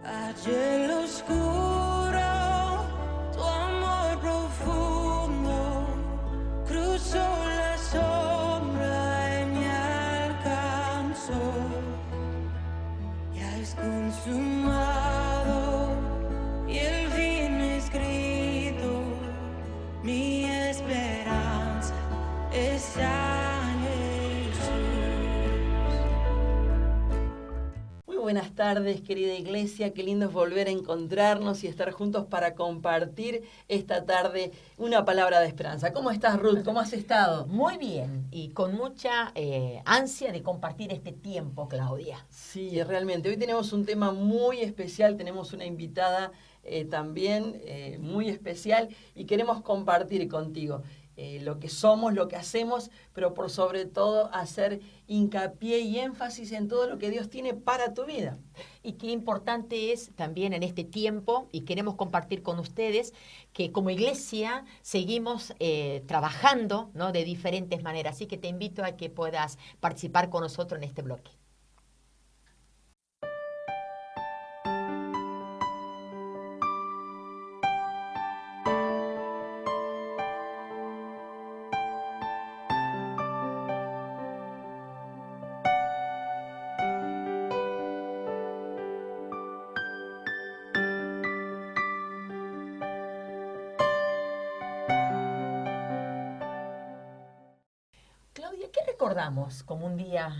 Ayer lo oscuro, tu amor profundo cruzó la sombra y me alcanzó. Ya es consumado y el fin escrito, mi esperanza está en Jesús. Muy buenas tardes, querida iglesia. Qué lindo es volver a encontrarnos y estar juntos para compartir esta tarde una palabra de esperanza. ¿Cómo estás, Ruth? ¿Cómo has estado? Muy bien, y con mucha ansia de compartir este tiempo, Claudia. Sí, realmente. Hoy tenemos un tema muy especial. Tenemos una invitada también muy especial y queremos compartir contigo lo que somos, lo que hacemos, pero por sobre todo hacer hincapié y énfasis en todo lo que Dios tiene para tu vida. Y qué importante es también en este tiempo, y queremos compartir con ustedes, que como iglesia seguimos trabajando, ¿no?, de diferentes maneras. Así que te invito a que puedas participar con nosotros en este bloque. Claudia, ¿qué recordamos como un día?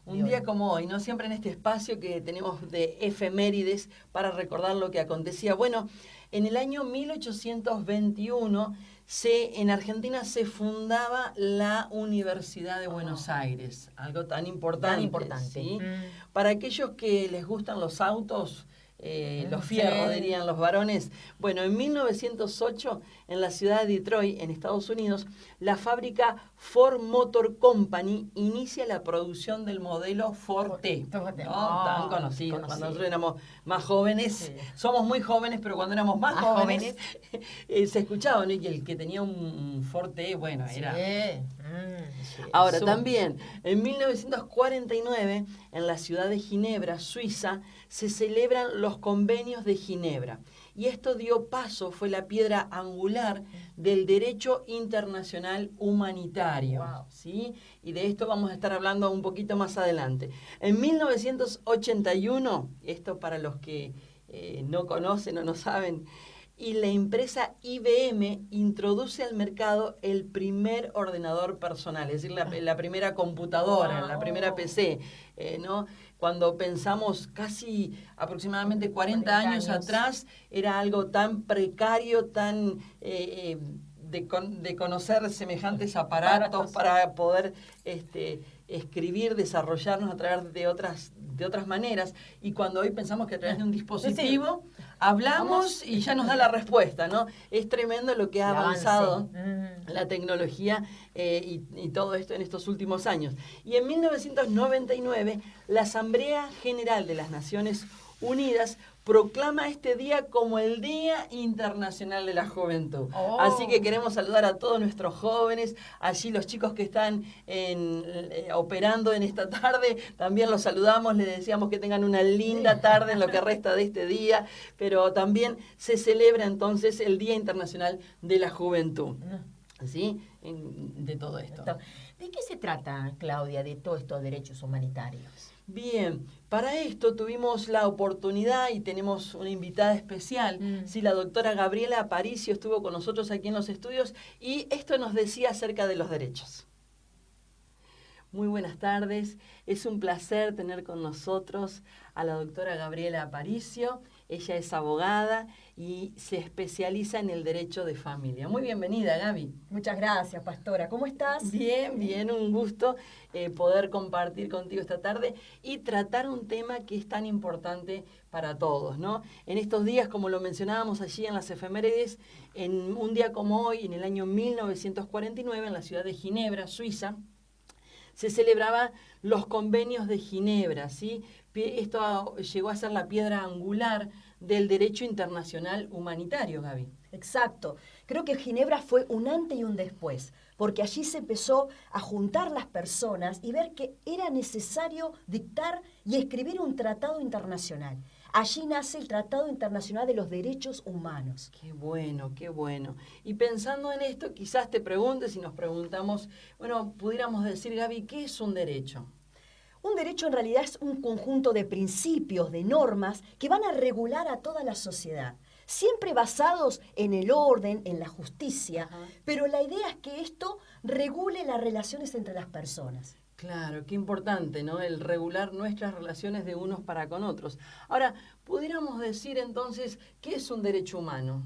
Un día como hoy, ¿no? Siempre en este espacio que tenemos de efemérides para recordar lo que acontecía. Bueno, en el año 1821 en Argentina se fundaba la Universidad de Buenos Aires, algo tan importante. Tan importante. ¿Sí? Para aquellos que les gustan los autos, los fierros, Sí. dirían los varones. Bueno, en 1908, en la ciudad de Detroit, en Estados Unidos, la fábrica Ford Motor Company inicia la producción del modelo Ford T, ¿no? Tan conocido. Cuando nosotros éramos más jóvenes, Sí. somos muy jóvenes, pero cuando éramos más Más jóvenes, se escuchaba, ¿no? Y el que tenía un Ford T, bueno, era... Sí. Ahora, Zoom. también, en 1949, en la ciudad de Ginebra, Suiza, se celebran los convenios de Ginebra. Y esto dio paso, fue la piedra angular del derecho internacional humanitario. Wow. ¿Sí? Y de esto vamos a estar hablando un poquito más adelante. En 1981, esto para los que no conocen o no saben, y la empresa IBM introduce al mercado el primer ordenador personal, es decir, la primera computadora, Wow. la primera PC, ¿no? Cuando pensamos casi aproximadamente 40 años atrás, era algo tan precario, tan de conocer semejantes aparatos para poder escribir, desarrollarnos a través de otras maneras. Y cuando hoy pensamos que a través de un dispositivo hablamos y ya nos da la respuesta, ¿no? Es tremendo lo que ha avanzado la tecnología y todo esto en estos últimos años. Y en 1999, la Asamblea General de las Naciones Unidas proclama este día como el Día Internacional de la Juventud. Oh. Así que queremos saludar a todos nuestros jóvenes, allí los chicos que están operando en esta tarde, también los saludamos, les deseamos que tengan una linda tarde en lo que resta de este día, pero también se celebra entonces el Día Internacional de la Juventud. ¿Sí? De todo esto. ¿De qué se trata, Claudia, de todos estos derechos humanitarios? Bien, para esto tuvimos la oportunidad y tenemos una invitada especial. Sí, la doctora Gabriela Aparicio estuvo con nosotros aquí en los estudios y esto nos decía acerca de los derechos. Muy buenas tardes, es un placer tener con nosotros a la doctora Gabriela Aparicio. Ella es abogada y se especializa en el derecho de familia. Muy bienvenida, Gaby. Muchas gracias, pastora. ¿Cómo estás? Bien, bien, un gusto poder compartir contigo esta tarde y tratar un tema que es tan importante para todos, ¿no? En estos días, como lo mencionábamos allí en las efemérides, en un día como hoy, en el año 1949, en la ciudad de Ginebra, Suiza, se celebraban los convenios de Ginebra, ¿sí? Esto llegó a ser la piedra angular del derecho internacional humanitario, Gaby. Exacto. Creo que Ginebra fue un antes y un después, porque allí se empezó a juntar las personas y ver que era necesario dictar y escribir un tratado internacional. allí nace el Tratado Internacional de los Derechos Humanos. Qué bueno, qué bueno. Y pensando en esto, quizás te preguntes y nos preguntamos, bueno, pudiéramos decir, Gaby, ¿qué es un derecho? Un derecho en realidad es un conjunto de principios, de normas que van a regular a toda la sociedad, siempre basados en el orden, en la justicia, Ajá. pero la idea es que esto regule las relaciones entre las personas. Claro, qué importante, ¿no? El regular nuestras relaciones de unos para con otros. Ahora, pudiéramos decir entonces, ¿qué es un derecho humano?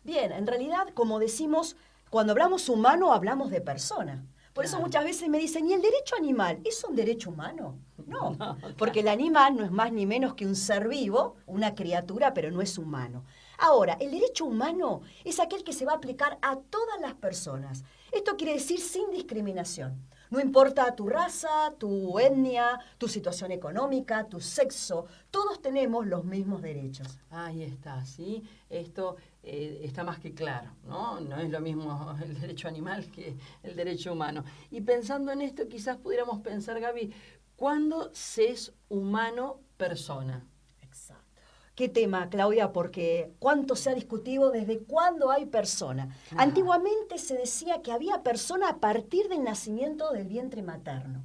Bien, en realidad, como decimos, cuando hablamos humano hablamos de persona. Por eso Claro. muchas veces me dicen, ¿y el derecho animal es un derecho humano? No, porque el animal no es más ni menos que un ser vivo, una criatura, pero no es humano. Ahora, el derecho humano es aquel que se va a aplicar a todas las personas. Esto quiere decir sin discriminación. No importa tu raza, tu etnia, tu situación económica, tu sexo, todos tenemos los mismos derechos. Ahí está, ¿sí? Esto está más que claro, ¿no? No es lo mismo el derecho animal que el derecho humano. Y pensando en esto, quizás pudiéramos pensar, Gaby, ¿cuándo se es humano persona? Exacto. ¿Qué tema, Claudia? Porque cuánto se ha discutido desde cuándo hay persona. Claro. Antiguamente se decía que había persona a partir del nacimiento del vientre materno.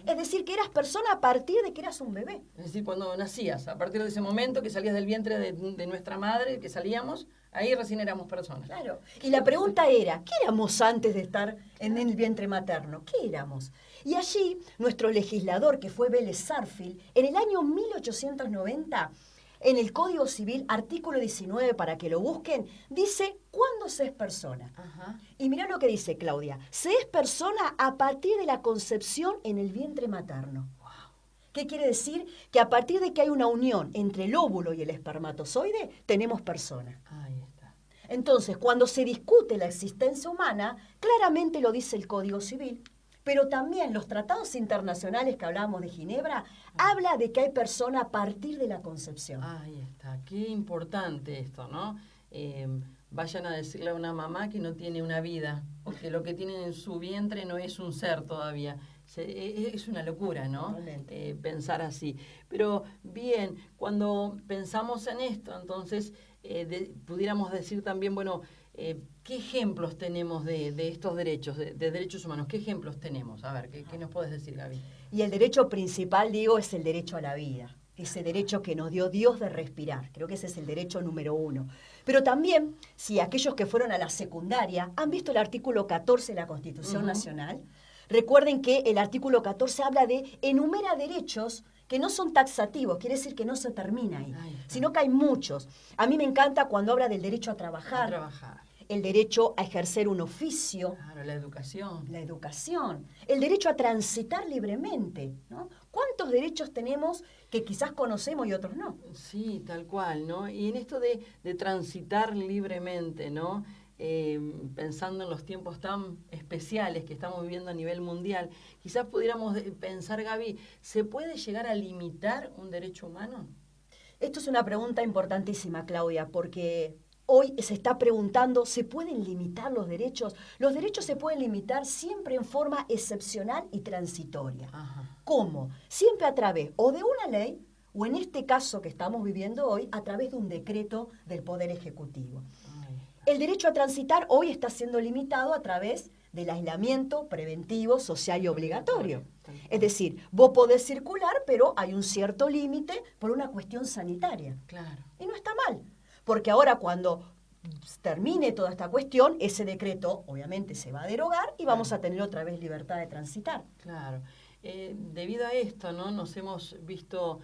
Es decir, que eras persona a partir de que eras un bebé. Es decir, cuando nacías, a partir de ese momento que salías del vientre de nuestra madre, que salíamos, ahí recién éramos personas. Claro. Y la pregunta era, ¿qué éramos antes de estar en el vientre materno? ¿Qué éramos? Y allí, nuestro legislador, que fue Vélez Sarsfield, en el año 1890, en el Código Civil, artículo 19, para que lo busquen, dice cuándo se es persona. Ajá. Y mirá lo que dice Claudia, se es persona a partir de la concepción en el vientre materno. ¿Qué quiere decir? Que a partir de que hay una unión entre el óvulo y el espermatozoide, tenemos persona. Ahí está. Entonces, cuando se discute la existencia humana, claramente lo dice el Código Civil, pero también los tratados internacionales que hablábamos de Ginebra, habla de que hay persona a partir de la concepción. Ahí está. Qué importante esto, ¿no? Vayan a decirle a una mamá que no tiene una vida, o que lo que tiene en su vientre no es un ser todavía. Es una locura, ¿no? Totalmente. Pensar así. Pero bien, cuando pensamos en esto, entonces pudiéramos decir también, bueno, ¿qué ejemplos tenemos de estos derechos, de derechos humanos? ¿Qué ejemplos tenemos? A ver, ¿qué nos puedes decir, Gaby? Y el derecho principal, digo, es el derecho a la vida. Ese derecho que nos dio Dios de respirar. Creo que ese es el derecho número 1. Pero también, si aquellos que fueron a la secundaria han visto el artículo 14 de la Constitución Nacional, recuerden que el artículo 14 habla de enumera derechos que no son taxativos, quiere decir que no se termina ahí, sino que hay muchos. A mí me encanta cuando habla del derecho a trabajar, el derecho a ejercer un oficio, claro, la educación, el derecho a transitar libremente, ¿no? ¿Cuántos derechos tenemos que quizás conocemos y otros no? Sí, tal cual, ¿no? Y en esto de transitar libremente, ¿no? Pensando en los tiempos tan especiales que estamos viviendo a nivel mundial, quizás pudiéramos pensar, Gaby, ¿se puede llegar a limitar un derecho humano? Esto es una pregunta importantísima, Claudia, porque hoy se está preguntando, ¿se pueden limitar los derechos? Los derechos se pueden limitar siempre en forma excepcional y transitoria. Ajá. ¿Cómo? Siempre a través o de una ley, o en este caso que estamos viviendo hoy, a través de un decreto del Poder Ejecutivo. El derecho a transitar hoy está siendo limitado a través del aislamiento preventivo, social y obligatorio. Es decir, vos podés circular, pero hay un cierto límite por una cuestión sanitaria. Claro. Y no está mal, porque ahora cuando termine toda esta cuestión, ese decreto obviamente se va a derogar y vamos a tener otra vez libertad de transitar. Claro. Debido a esto, ¿no? Nos hemos visto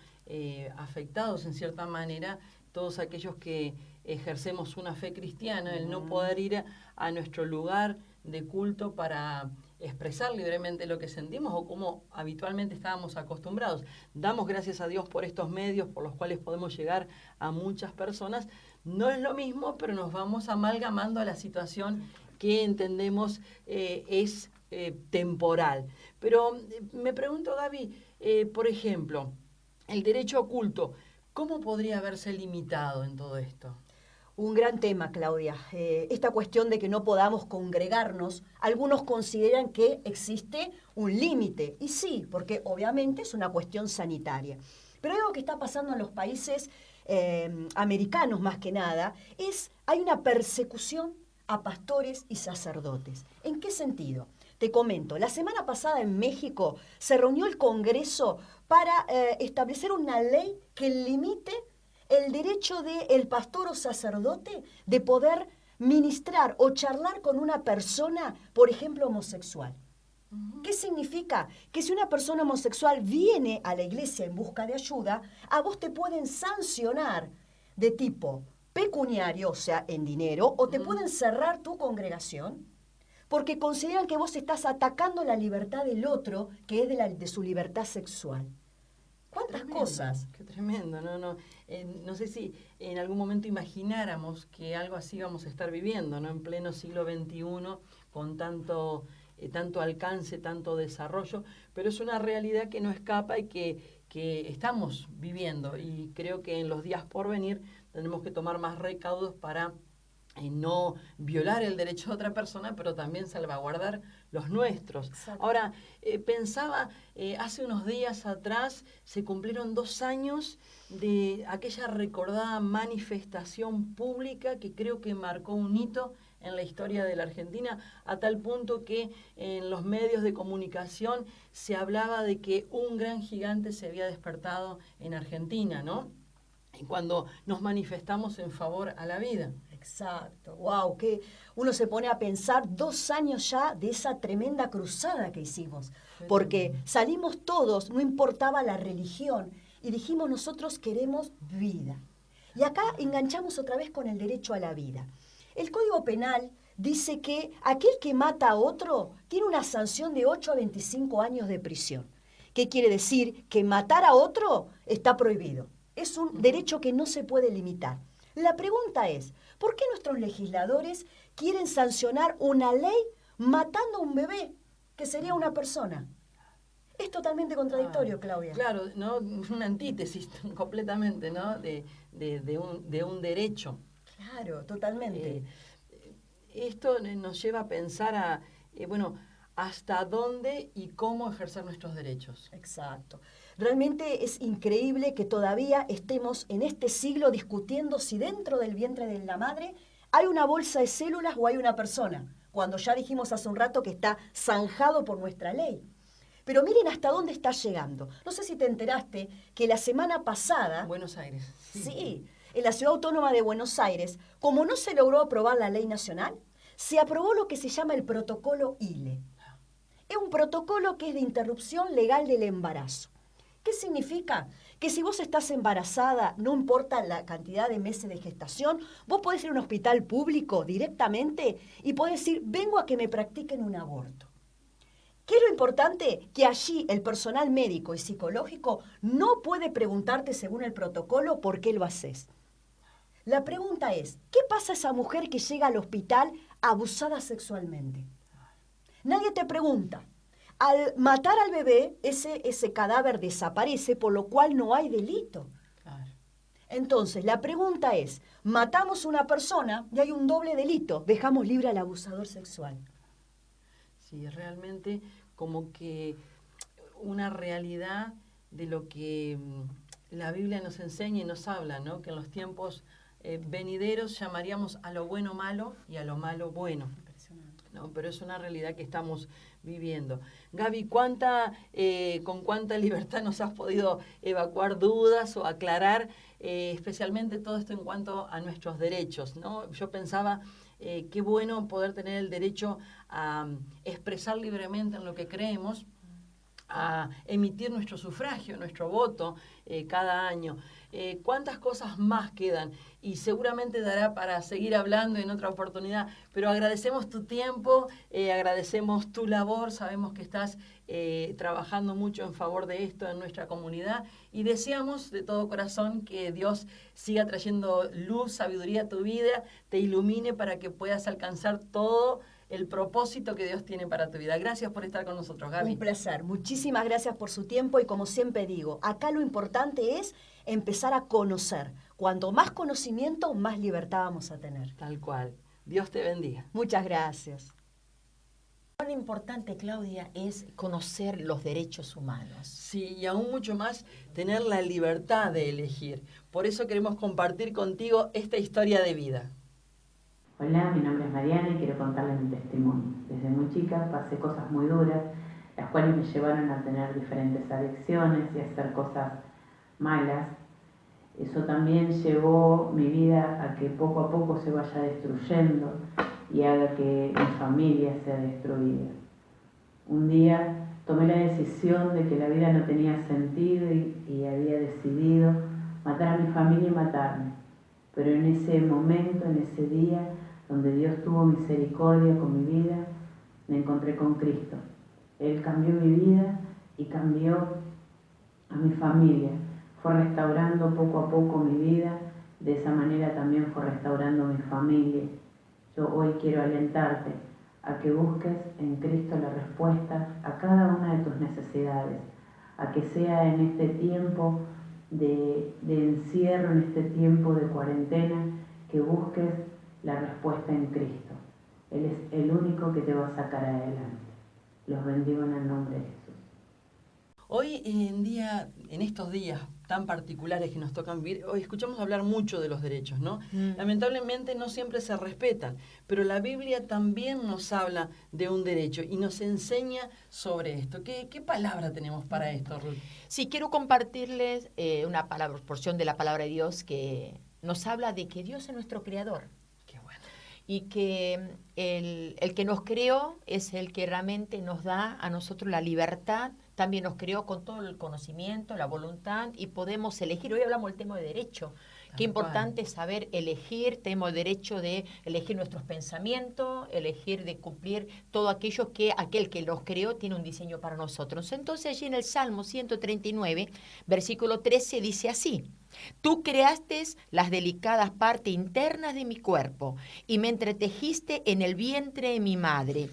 afectados en cierta manera todos aquellos que ejercemos una fe cristiana, el no poder ir a nuestro lugar de culto para expresar libremente lo que sentimos o como habitualmente estábamos acostumbrados. Damos gracias a Dios por estos medios por los cuales podemos llegar a muchas personas. No es lo mismo, pero nos vamos amalgamando a la situación que entendemos es temporal. Pero me pregunto, Gaby, por ejemplo, el derecho oculto, ¿cómo podría haberse limitado en todo esto? Un gran tema, Claudia. Esta cuestión de que no podamos congregarnos, algunos consideran que existe un límite. Y sí, porque obviamente es una cuestión sanitaria. Pero hay algo que está pasando en los países americanos más que nada, hay una persecución a pastores y sacerdotes. ¿En qué sentido? Te comento, la semana pasada en México se reunió el Congreso para establecer una ley que limite el derecho del pastor o sacerdote de poder ministrar o charlar con una persona, por ejemplo, homosexual. ¿Qué significa? Que si una persona homosexual viene a la iglesia en busca de ayuda, a vos te pueden sancionar de tipo pecuniario, o sea, en dinero, o te pueden cerrar tu congregación, porque consideran que vos estás atacando la libertad del otro, que es de su libertad sexual. ¿Cuántas cosas? Qué tremendo, no sé si en algún momento imagináramos que algo así vamos a estar viviendo, ¿no? En pleno siglo XXI, con tanto alcance, tanto desarrollo, pero es una realidad que no escapa y que estamos viviendo, y creo que en los días por venir tenemos que tomar más recaudos para no violar el derecho de otra persona, pero también salvaguardar los nuestros. Exacto. Ahora, pensaba, hace unos días atrás se cumplieron 2 años de aquella recordada manifestación pública que creo que marcó un hito en la historia de la Argentina, a tal punto que en los medios de comunicación se hablaba de que un gran gigante se había despertado en Argentina, ¿no? Cuando nos manifestamos en favor a la vida. Exacto, wow, que uno se pone a pensar 2 años ya de esa tremenda cruzada que hicimos, porque salimos todos, no importaba la religión, y dijimos nosotros queremos vida. Y acá enganchamos otra vez con el derecho a la vida. El Código Penal dice que aquel que mata a otro tiene una sanción de 8 a 25 años de prisión. ¿Qué quiere decir? Que matar a otro está prohibido. Es un derecho que no se puede limitar. La pregunta es, ¿por qué nuestros legisladores quieren sancionar una ley matando a un bebé, que sería una persona? Es totalmente contradictorio, Claudia. Claro, ¿no? Una antítesis completamente, ¿no? de un derecho. Claro, totalmente. Esto nos lleva a pensar hasta dónde y cómo ejercer nuestros derechos. Exacto. Realmente es increíble que todavía estemos en este siglo discutiendo si dentro del vientre de la madre hay una bolsa de células o hay una persona, cuando ya dijimos hace un rato que está zanjado por nuestra ley. Pero miren hasta dónde está llegando. No sé si te enteraste que la semana pasada... Buenos Aires. Sí, en la Ciudad Autónoma de Buenos Aires, como no se logró aprobar la ley nacional, se aprobó lo que se llama el protocolo ILE. Es un protocolo que es de interrupción legal del embarazo. ¿Qué significa? Que si vos estás embarazada, no importa la cantidad de meses de gestación, vos podés ir a un hospital público directamente y podés decir, vengo a que me practiquen un aborto. ¿Qué es lo importante? Que allí el personal médico y psicológico no puede preguntarte según el protocolo por qué lo haces. La pregunta es, ¿qué pasa a esa mujer que llega al hospital abusada sexualmente? Nadie te pregunta. Al matar al bebé, ese cadáver desaparece, por lo cual no hay delito. Claro. Entonces, la pregunta es, matamos a una persona y hay un doble delito, dejamos libre al abusador sexual. Sí, realmente como que una realidad de lo que la Biblia nos enseña y nos habla, ¿no? Que en los tiempos venideros llamaríamos a lo bueno malo y a lo malo bueno. No, pero es una realidad que estamos viviendo. Gaby, con cuánta libertad nos has podido evacuar dudas o aclarar, especialmente todo esto en cuanto a nuestros derechos, ¿no? Yo pensaba, qué bueno poder tener el derecho a expresar libremente en lo que creemos, a emitir nuestro sufragio, nuestro voto cada año. ¿Cuántas cosas más quedan? Y seguramente dará para seguir hablando en otra oportunidad, pero agradecemos tu tiempo, agradecemos tu labor, sabemos que estás trabajando mucho en favor de esto en nuestra comunidad y deseamos de todo corazón que Dios siga trayendo luz, sabiduría a tu vida, te ilumine para que puedas alcanzar todo el propósito que Dios tiene para tu vida. Gracias por estar con nosotros, Gaby. Un placer. Muchísimas gracias por su tiempo y como siempre digo, acá lo importante es empezar a conocer. Cuanto más conocimiento, más libertad vamos a tener. Tal cual. Dios te bendiga. Muchas gracias. Cuán importante, Claudia, es conocer los derechos humanos. Sí, y aún mucho más tener la libertad de elegir. Por eso queremos compartir contigo esta historia de vida. Hola, mi nombre es Mariana y quiero contarles mi testimonio. Desde muy chica pasé cosas muy duras, las cuales me llevaron a tener diferentes adicciones y a hacer cosas malas. Eso también llevó mi vida a que poco a poco se vaya destruyendo y haga que mi familia sea destruida. Un día tomé la decisión de que la vida no tenía sentido y había decidido matar a mi familia y matarme. Pero en ese momento, en ese día, donde Dios tuvo misericordia con mi vida, me encontré con Cristo. Él cambió mi vida y cambió a mi familia. Fue restaurando poco a poco mi vida, de esa manera también fue restaurando mi familia. Yo hoy quiero alentarte a que busques en Cristo la respuesta a cada una de tus necesidades, a que sea en este tiempo de encierro, en este tiempo de cuarentena, que busques la respuesta en Cristo. Él es el único que te va a sacar adelante. Los bendigo en el nombre de Jesús. Hoy en día, en estos días tan particulares que nos tocan vivir, hoy escuchamos hablar mucho de los derechos, ¿no? Lamentablemente no siempre se respetan, pero la Biblia también nos habla de un derecho y nos enseña sobre esto. ¿Qué palabra tenemos para esto, Ruth? Sí, quiero compartirles una porción de la palabra de Dios que nos habla de que Dios es nuestro creador. Qué bueno. Y que el que nos creó es el que realmente nos da a nosotros la libertad. También nos creó con todo el conocimiento, la voluntad, y podemos elegir. Hoy hablamos del tema de derecho. Qué importante es saber elegir. Tenemos el derecho de elegir nuestros pensamientos, elegir de cumplir todo aquello que aquel que los creó tiene un diseño para nosotros. Entonces allí en el Salmo 139, versículo 13, dice así: Tú creaste las delicadas partes internas de mi cuerpo y me entretejiste en el vientre de mi madre.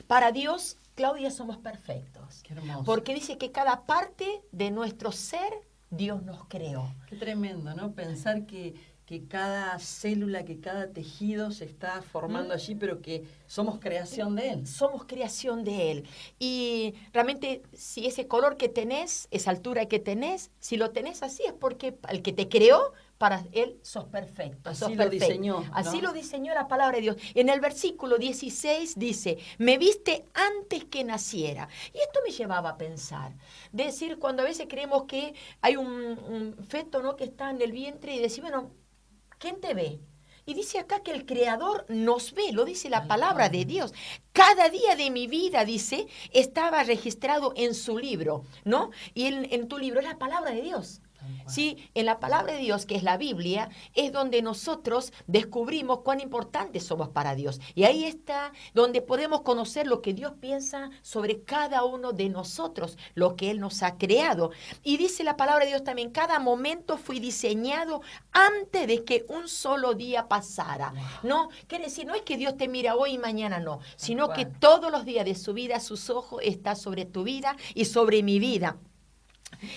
Para Dios, Claudia, somos perfectos. Qué hermoso. Porque dice que cada parte de nuestro ser, Dios nos creó. Qué tremendo, ¿no? Pensar que cada célula, que cada tejido se está formando allí, pero que somos creación de Él. Somos creación de Él. Y realmente, si ese color que tenés, esa altura que tenés, si lo tenés así, es porque el que te creó, para Él sos perfecto. Así sos lo perfecto. diseñó, ¿no? Así lo diseñó la palabra de Dios. En el versículo 16 dice: me viste antes que naciera. Y esto me llevaba a pensar. De decir, cuando a veces creemos que hay un feto, ¿no?, que está en el vientre, y decir, bueno, ¿quién te ve? Y dice acá que el Creador nos ve, lo dice la palabra de Dios. Cada día de mi vida, dice, estaba registrado en su libro, ¿no? Y en tu libro es la palabra de Dios. Sí, en la palabra de Dios, que es la Biblia, es donde nosotros descubrimos cuán importantes somos para Dios. Y ahí está donde podemos conocer lo que Dios piensa sobre cada uno de nosotros, lo que Él nos ha creado. Y dice la palabra de Dios también: cada momento fui diseñado antes de que un solo día pasara. Wow. No, quiere decir, no es que Dios te mira hoy y mañana no, sino que todos los días de su vida, sus ojos están sobre tu vida y sobre mi vida.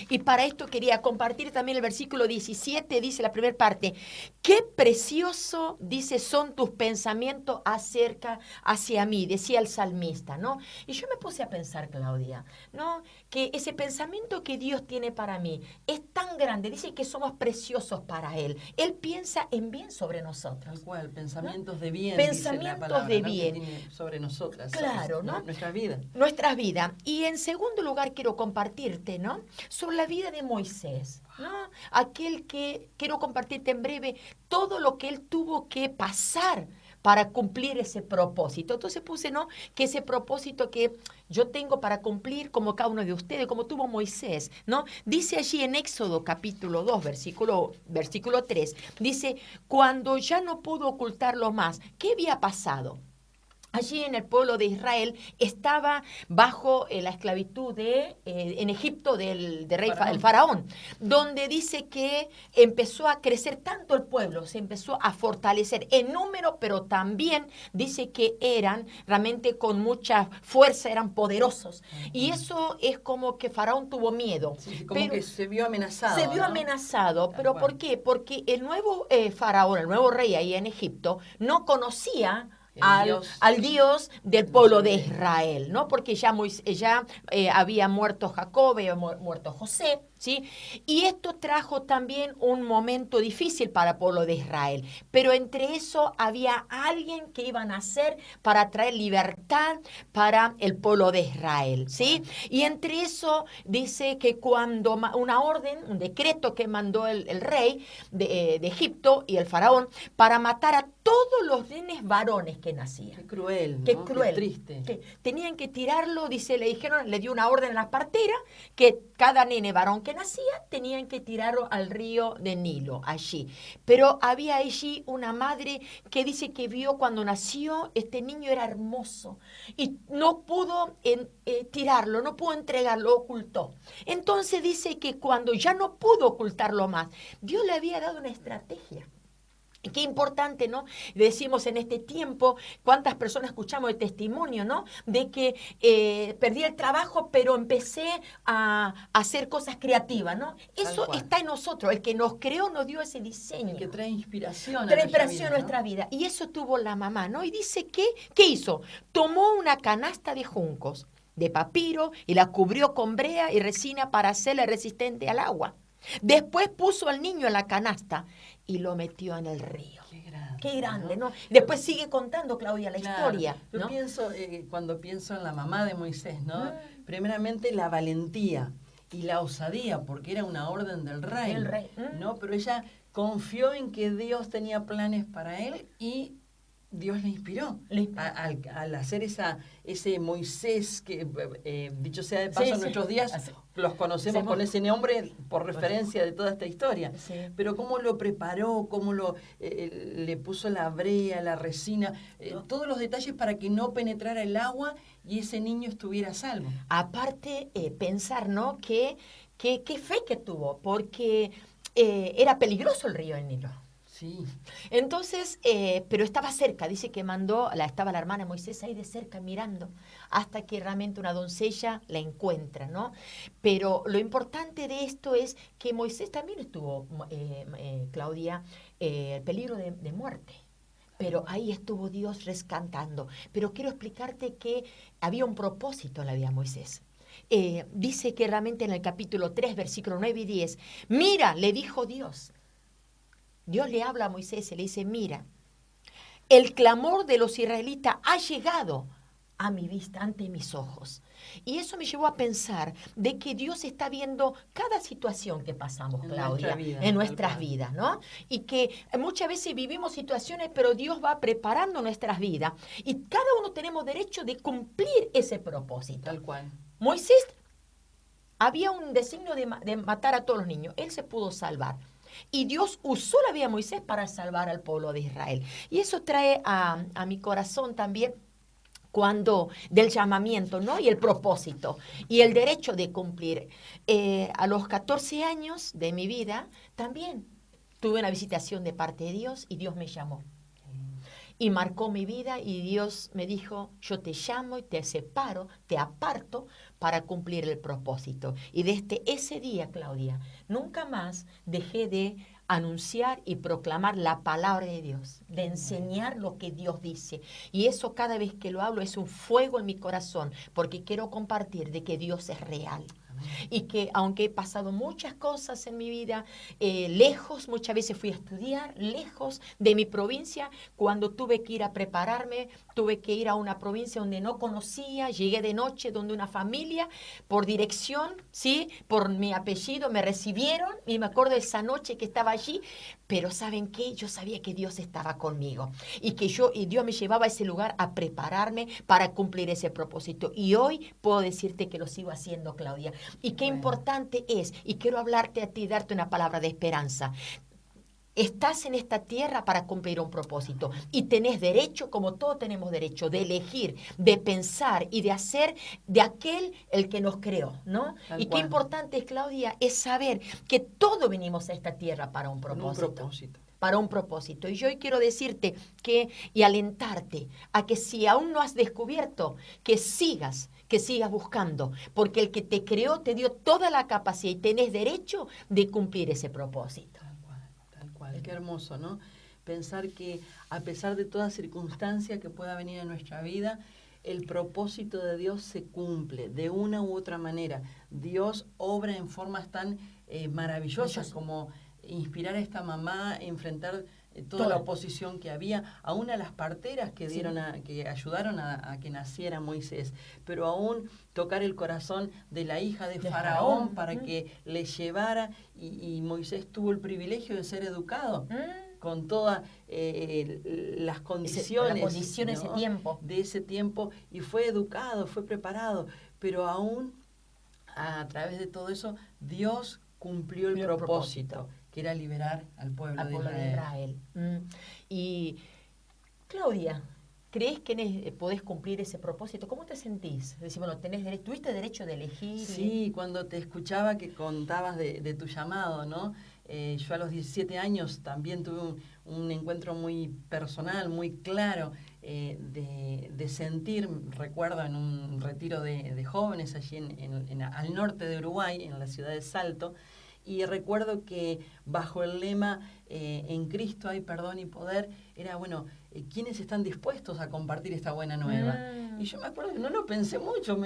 Y para esto quería compartir también el versículo 17, dice la primera parte: qué precioso, dice, son tus pensamientos hacia mí, decía el salmista, ¿no? Y yo me puse a pensar, Claudia, ¿no?, que ese pensamiento que Dios tiene para mí es tan grande, dice que somos preciosos para Él. Él piensa en bien sobre nosotros. Tal cual, pensamientos, ¿no?, de bien, pensamientos, dice la palabra, de ¿no?, bien, que tiene sobre nosotras. Claro, ¿no? Nuestra vida. Nuestra vida. Y en segundo lugar quiero compartirte, ¿no?, sobre la vida de Moisés, ¿no? Aquel que quiero compartirte en breve todo lo que él tuvo que pasar para cumplir ese propósito. Entonces puse, ¿no?, que ese propósito que yo tengo para cumplir, como cada uno de ustedes, como tuvo Moisés, ¿no? Dice allí en Éxodo capítulo 2, versículo 3, dice: cuando ya no pudo ocultarlo más, ¿qué había pasado? Allí en el pueblo de Israel estaba bajo la esclavitud en Egipto del rey el faraón, donde dice que empezó a crecer tanto el pueblo, se empezó a fortalecer en número, pero también dice que eran realmente con mucha fuerza, eran poderosos. Y eso es como que faraón tuvo miedo. Sí, como que se vio amenazado. Se vio, ¿no?, amenazado. ¿Pero por qué? Porque el nuevo faraón, el nuevo rey ahí en Egipto, no conocía al Dios del pueblo de Israel, ¿no? Porque ya había muerto Jacob, había muerto José, ¿sí? Y esto trajo también un momento difícil para el pueblo de Israel. Pero entre eso había alguien que iba a nacer para traer libertad para el pueblo de Israel, ¿sí? Y entre eso dice que cuando una orden, un decreto que mandó el rey de Egipto y el faraón para matar a todos los nenes varones que nacían. Qué cruel, Qué ¿no? cruel. Qué triste. Que tenían que tirarlo, dice, le dio una orden a la partera que cada nene varón que nacía tenían que tirarlo al río de Nilo, allí. Pero había allí una madre que dice que vio cuando nació, este niño era hermoso y no pudo tirarlo, no pudo entregarlo, lo ocultó. Entonces dice que cuando ya no pudo ocultarlo más, Dios le había dado una estrategia. Qué importante, ¿no? Decimos en este tiempo, cuántas personas escuchamos el testimonio, ¿no? De que perdí el trabajo, pero empecé a hacer cosas creativas, ¿no? Eso está en nosotros. El que nos creó nos dio ese diseño. El que trae inspiración trae inspiración a vida, nuestra vida. Y eso tuvo la mamá, ¿no? Y dice que, ¿qué hizo? Tomó una canasta de juncos, de papiro, y la cubrió con brea y resina para hacerla resistente al agua. Después puso al niño en la canasta y lo metió en el río. Qué grande, ¿no? Después sigue contando, Claudia, la historia, ¿no? Yo pienso, cuando pienso en la mamá de Moisés, ¿no? Primeramente la valentía y la osadía, porque era una orden del rey, ¿no? Pero ella confió en que Dios tenía planes para él y Dios le inspiró al hacer ese Moisés que, dicho sea de paso, en nuestros días los conocemos con ese nombre por referencia de toda esta historia. Sí. Pero cómo lo preparó, cómo le puso la brea, la resina, todos los detalles para que no penetrara el agua y ese niño estuviera a salvo. Aparte, pensar, ¿no? Qué fe que tuvo, porque era peligroso el río del Nilo. Sí. Entonces, pero estaba cerca, dice que estaba la hermana de Moisés ahí de cerca mirando, hasta que realmente una doncella la encuentra, ¿no? Pero lo importante de esto es que Moisés también estuvo, Claudia, el peligro de muerte. Pero ahí estuvo Dios rescatando. Pero quiero explicarte que había un propósito en la vida de Moisés. Dice que realmente en el capítulo 3, versículo 9 y 10, mira, le dijo Dios. Dios le habla a Moisés y le dice, mira, el clamor de los israelitas ha llegado a mi vista, ante mis ojos. Y eso me llevó a pensar de que Dios está viendo cada situación que pasamos, Claudia, en nuestras vidas, ¿no? Y que muchas veces vivimos situaciones, pero Dios va preparando nuestras vidas. Y cada uno tenemos derecho de cumplir ese propósito. Tal cual. Moisés había un designio de matar a todos los niños. Él se pudo salvar. Y Dios usó la vida de Moisés para salvar al pueblo de Israel. Y eso trae a mi corazón también del llamamiento, ¿no? Y el propósito y el derecho de cumplir. A los 14 años de mi vida también tuve una visitación de parte de Dios y Dios me llamó. Y marcó mi vida y Dios me dijo, yo te llamo y te separo, te aparto para cumplir el propósito. Y desde ese día, Claudia, nunca más dejé de anunciar y proclamar la palabra de Dios, de enseñar lo que Dios dice. Y eso cada vez que lo hablo es un fuego en mi corazón, porque quiero compartir de que Dios es real. Y que aunque he pasado muchas cosas en mi vida, lejos, muchas veces fui a estudiar, lejos de mi provincia, cuando tuve que ir a prepararme, tuve que ir a una provincia donde no conocía, llegué de noche donde una familia, por dirección, ¿sí? Por mi apellido, me recibieron y me acuerdo de esa noche que estaba allí, pero ¿saben qué? Yo sabía que Dios estaba conmigo y que Dios me llevaba a ese lugar a prepararme para cumplir ese propósito. Y hoy puedo decirte que lo sigo haciendo, Claudia. Y qué importante es, y quiero hablarte a ti, darte una palabra de esperanza. Estás en esta tierra para cumplir un propósito y tenés derecho, como todos tenemos derecho, de elegir, de pensar y de hacer de aquel el que nos creó, ¿no? Y qué importante, Claudia, es saber que todos venimos a esta tierra para un propósito. Para un propósito. Y yo hoy quiero decirte y alentarte a que si aún no has descubierto, que sigas buscando, porque el que te creó te dio toda la capacidad y tenés derecho de cumplir ese propósito. Tal cual, qué hermoso, ¿no? pensar que a pesar de toda circunstancia que pueda venir en nuestra vida, el propósito de Dios se cumple de una u otra manera. Dios obra en formas tan maravillosas como inspirar a esta mamá a enfrentar toda la oposición que había, aún a las parteras que que ayudaron a que naciera Moisés, pero aún tocar el corazón de la hija de Faraón para que le llevara, y Moisés tuvo el privilegio de ser educado con todas las condiciones, ¿no? de ese tiempo, y fue educado, fue preparado, pero aún a través de todo eso Dios cumplió el propósito, que era liberar al pueblo de Israel. Y Claudia, ¿crees que podés cumplir ese propósito? ¿Cómo te sentís? Decís, bueno, tuviste derecho de elegir. Sí, cuando te escuchaba que contabas de tu llamado, ¿no? Yo a los 17 años también tuve un encuentro muy personal, muy claro, de sentir, recuerdo en un retiro de jóvenes allí al norte de Uruguay, en la ciudad de Salto, y recuerdo que bajo el lema en Cristo hay perdón y poder, era bueno, ¿quiénes están dispuestos a compartir esta buena nueva? Y yo me acuerdo que no lo pensé mucho,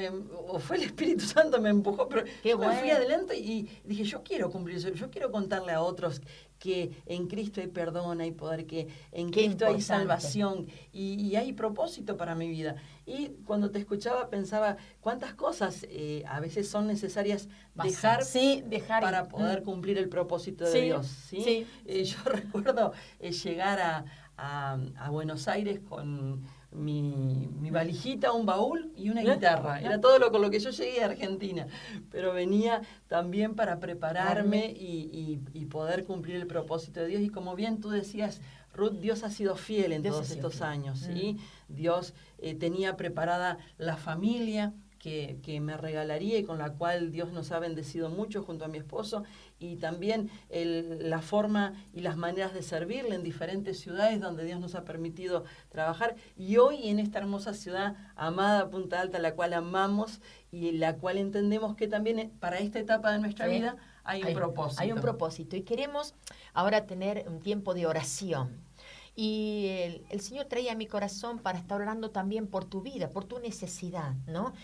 o fue el Espíritu Santo me empujó, pero me fui adelante y dije, yo quiero cumplir eso, yo quiero contarle a otros que en Cristo hay perdón, hay poder, que en Cristo hay salvación y hay propósito para mi vida. Y cuando te escuchaba pensaba cuántas cosas a veces son necesarias dejar para poder cumplir el propósito de Dios. ¿Sí? Yo recuerdo llegar a Buenos Aires con mi valijita, un baúl y una guitarra. Era todo con lo que yo llegué a Argentina, pero venía también para prepararme y poder cumplir el propósito de Dios. Y como bien tú decías, Ruth, Dios ha sido fiel en todos estos años, ¿sí? Dios tenía preparada la familia que me regalaría y con la cual Dios nos ha bendecido mucho junto a mi esposo, y también la forma y las maneras de servirle en diferentes ciudades donde Dios nos ha permitido trabajar, y hoy en esta hermosa ciudad amada Punta Alta, la cual amamos y la cual entendemos que también para esta etapa de nuestra vida hay un propósito. Hay un propósito y queremos ahora tener un tiempo de oración. Y el Señor traía a mi corazón para estar orando también por tu vida, por tu necesidad, ¿no?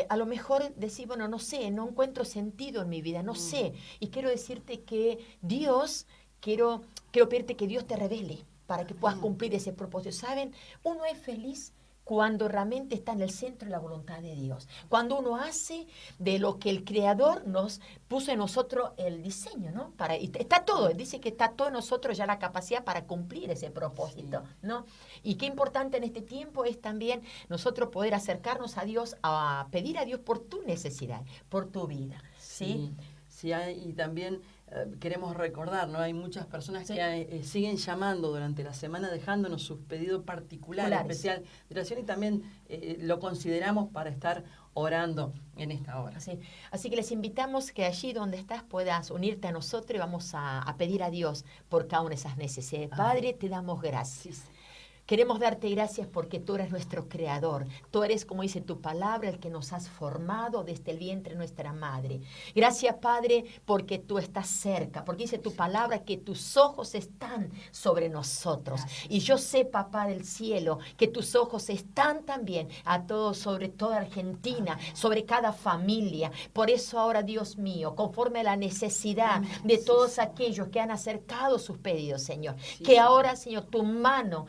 A lo mejor decir, bueno, no sé, no encuentro sentido en mi vida, no sé. Y quiero decirte que Dios, quiero pedirte que Dios te revele para que puedas cumplir ese propósito. ¿Saben? Uno es feliz cuando realmente está en el centro de la voluntad de Dios. Cuando uno hace de lo que el Creador nos puso en nosotros el diseño, ¿no? Y está todo, dice que está todo en nosotros ya la capacidad para cumplir ese propósito, ¿no? Y qué importante en este tiempo es también nosotros poder acercarnos a Dios, a pedir a Dios por tu necesidad, por tu vida, ¿sí? Sí, y también queremos recordar, ¿no? Hay muchas personas que siguen llamando durante la semana, dejándonos sus pedidos particulares, especial de oración, y también lo consideramos para estar orando en esta hora. Así que les invitamos que allí donde estás puedas unirte a nosotros y vamos a pedir a Dios por cada una de esas necesidades. Padre, te damos gracias. Queremos darte gracias porque tú eres nuestro creador. Tú eres, como dice tu palabra, el que nos has formado desde el vientre de nuestra madre. Gracias, Padre, porque tú estás cerca, porque dice tu palabra que tus ojos están sobre nosotros. Gracias. Y yo sé, Papá del cielo, que tus ojos están también sobre toda Argentina, sobre cada familia. Por eso ahora, Dios mío, conforme a la necesidad de todos aquellos que han acercado sus pedidos, Señor, que ahora, Señor, tu mano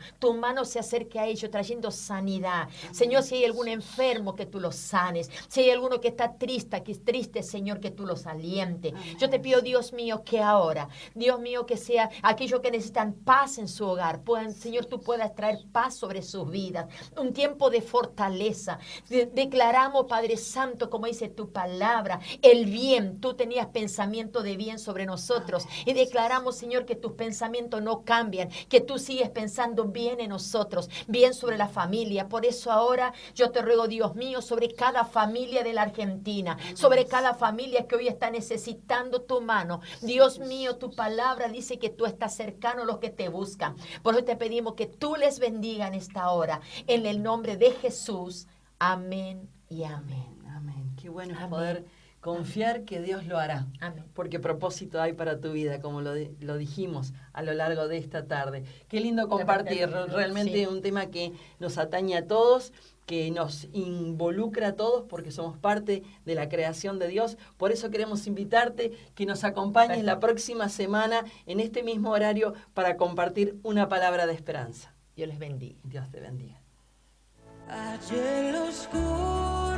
se acerque a ellos trayendo sanidad. Señor, si hay algún enfermo, que tú los sanes. Si hay alguno que está triste, Señor, que tú los alientes. Yo te pido, Dios mío, que ahora, Dios mío, que sea aquellos que necesitan paz en su hogar, Señor, tú puedas traer paz sobre sus vidas. Un tiempo de fortaleza. Declaramos, Padre Santo, como dice tu palabra, el bien. Tú tenías pensamiento de bien sobre nosotros. Y declaramos, Señor, que tus pensamientos no cambian, que tú sigues pensando bien en nosotros, bien sobre la familia. Por eso ahora yo te ruego, Dios mío, sobre cada familia de la Argentina, sobre cada familia que hoy está necesitando tu mano. Dios mío, tu palabra dice que tú estás cercano a los que te buscan. Por eso te pedimos que tú les bendiga en esta hora. En el nombre de Jesús. Amén y amén. Amén. Qué bueno es poder confiar que Dios lo hará. Amén. Porque propósito hay para tu vida, como lo dijimos a lo largo de esta tarde. Qué lindo compartir, realmente Sí. un tema que nos atañe a todos, que nos involucra a todos porque somos parte de la creación de Dios. Por eso queremos invitarte que nos acompañes la próxima semana en este mismo horario para compartir una palabra de esperanza. Dios les bendiga. Dios te bendiga. a cielo oscuro.